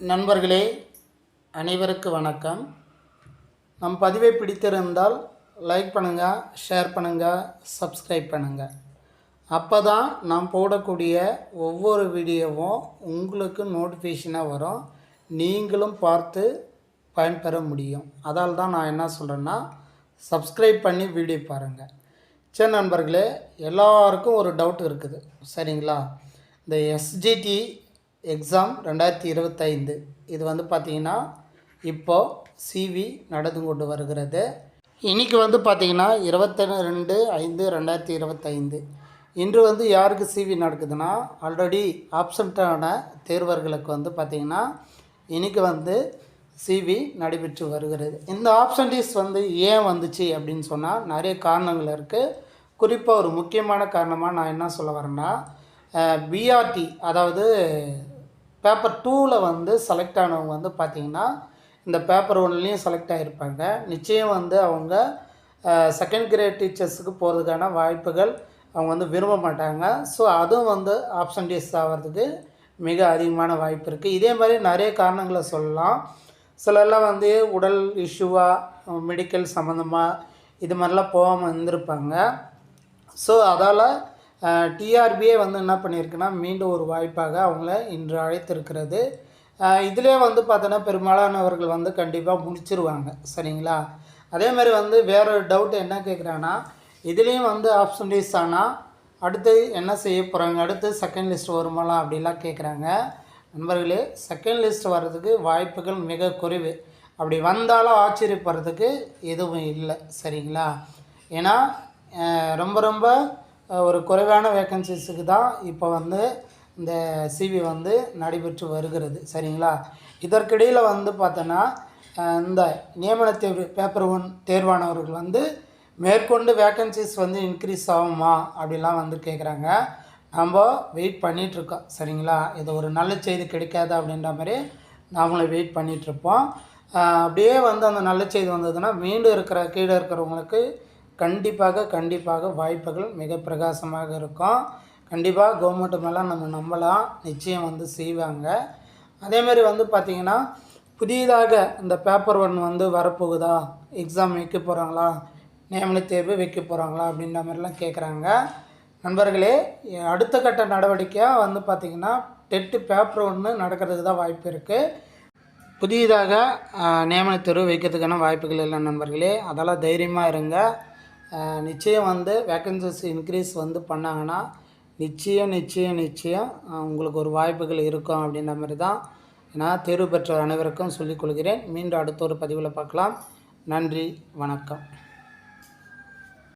நண்பர்களே அனைவருக்கு வணக்கம். நம் பதிவை பிடித்திருந்தால் லைக் பண்ணுங்கள், ஷேர் பண்ணுங்கள், சப்ஸ்கிரைப் பண்ணுங்கள். அப்போ தான் நாம் போடக்கூடிய ஒவ்வொரு வீடியோவும் உங்களுக்கு நோட்டிஃபிகேஷனாக வரும், நீங்களும் பார்த்து பயன்பெற முடியும். அதால் தான் நான் என்ன சொல்கிறேன்னா, சப்ஸ்கிரைப் பண்ணி வீடியோ பாருங்கள். சரி நண்பர்களே, எல்லாருக்கும் ஒரு டவுட் இருக்குது சரிங்களா. இந்த எஸ்ஜிடி எக்ஸாம் 2025 இது வந்து பார்த்திங்கன்னா இப்போது சிவி நடந்து கொண்டு வருகிறது. இன்றைக்கி வந்து பார்த்திங்கன்னா 22/5/2025. இன்று வந்து யாருக்கு சிவி நடக்குதுன்னா, ஆல்ரெடி ஆப்சண்ட்டான தேர்வர்களுக்கு வந்து பார்த்திங்கன்னா இன்றைக்கி வந்து சிவி நடைபெற்று வருகிறது. இந்த ஆப்சன்டீஸ் வந்து ஏன் வந்துச்சு அப்படின்னு சொன்னால் நிறைய காரணங்கள் இருக்குது. குறிப்பாக ஒரு முக்கியமான காரணமாக நான் என்ன சொல்ல வரேன்னா, பிஆர்டி அதாவது பேப்பர் 2ல் வந்து செலக்ட் ஆனவங்க வந்து பார்த்திங்கன்னா இந்த பேப்பர் 1லேயும் செலக்ட் ஆகிருப்பாங்க. நிச்சயம் வந்து அவங்க செகண்ட் கிரேட் டீச்சர்ஸுக்கு போகிறதுக்கான வாய்ப்புகள் அவங்க வந்து விரும்ப மாட்டாங்க. ஸோ அதுவும் வந்து ஆப்சன்டீஸ் ஆகிறதுக்கு மிக அதிகமான வாய்ப்பு இருக்குது. இதே மாதிரி நிறைய காரணங்களை சொல்லலாம். சிலர்லாம் வந்து உடல் இஷ்யூவாக மெடிக்கல் சம்மந்தமாக இது மாதிரிலாம் போகாமல் இருந்திருப்பாங்க. ஸோ அதால் டிஆர்பியே வந்து என்ன பண்ணியிருக்குன்னா மீண்டும் ஒரு வாய்ப்பாக அவங்கள இன்று அழைத்திருக்கிறது. இதிலே வந்து பார்த்தோன்னா பெரும்பாலானவர்கள் வந்து கண்டிப்பாக முடிச்சிருவாங்க சரிங்களா. அதே மாதிரி வந்து வேறு டவுட் என்ன கேட்குறாங்கன்னா, இதுலேயும் வந்து ஆப்ஷன்டீஸ் ஆனால் அடுத்து என்ன செய்ய போகிறாங்க, அடுத்து செகண்ட் லிஸ்ட் வருமாலாம் அப்படிலாம் கேட்குறாங்க. நண்பர்களே, செகண்ட் லிஸ்ட் வர்றதுக்கு வாய்ப்புகள் மிக குறைவு. அப்படி வந்தாலும் ஆச்சரியப்படுறதுக்கு எதுவும் இல்லை சரிங்களா. ஏன்னா ரொம்ப ஒரு குறைவான வேக்கன்சிஸுக்கு தான் இப்போ வந்து இந்த சிவி வந்து நடைபெற்று வருகிறது சரிங்களா. இதற்கிடையில் வந்து பார்த்தோன்னா இந்த நியமன தேர்வு பேப்பர் 1 தேர்வானவர்கள் வந்து மேற்கொண்டு வேக்கன்சிஸ் வந்து இன்க்ரீஸ் ஆகுமா அப்படிலாம் வந்து கேட்குறாங்க. நம்ம வெயிட் பண்ணிகிட்ருக்கோம் சரிங்களா. இது ஒரு நல்ல செய்தி கிடைக்காது அப்படின்ற மாதிரி நாமளும் வெயிட் பண்ணிகிட்ருப்போம். அப்படியே வந்து அந்த நல்ல செய்தி வந்ததுன்னா மீண்டும் கீழே இருக்கிறவங்களுக்கு கண்டிப்பாக வாய்ப்புகள் மிக பிரகாசமாக இருக்கும். கண்டிப்பாக கவர்மெண்ட்டு மேலே நம்ம நம்பலாம், நிச்சயம் வந்து செய்வாங்க. அதேமாதிரி வந்து பார்த்திங்கன்னா புதிதாக இந்த பேப்பர் 1 வந்து வரப்போகுதா, எக்ஸாம் வைக்க போகிறாங்களா, நியமன தேர்வு வைக்க போகிறாங்களா அப்படின்ற மாதிரிலாம் கேட்குறாங்க. நண்பர்களே, அடுத்த கட்ட நடவடிக்கையாக வந்து பார்த்திங்கன்னா டெட்டு பேப்பர் 1 நடக்கிறதுக்கு தான் வாய்ப்பு இருக்குது. புதிதாக நியமன தேர்வு வைக்கிறதுக்கான வாய்ப்புகள் இல்லை நண்பர்களே. அதெல்லாம் தைரியமாக இருங்க. நிச்சயம் வந்து வேக்கன்சிஸ் இன்க்ரீஸ் வந்து பண்ணாங்கன்னா நிச்சயம் உங்களுக்கு ஒரு வாய்ப்புகள் இருக்கும் அப்படின்ற மாதிரி தான் நான் தேர்வு பெற்ற அனைவருக்கும் சொல்லிக்கொள்கிறேன். மீண்டும் அடுத்த ஒரு பதிவில் பார்க்கலாம். நன்றி, வணக்கம்.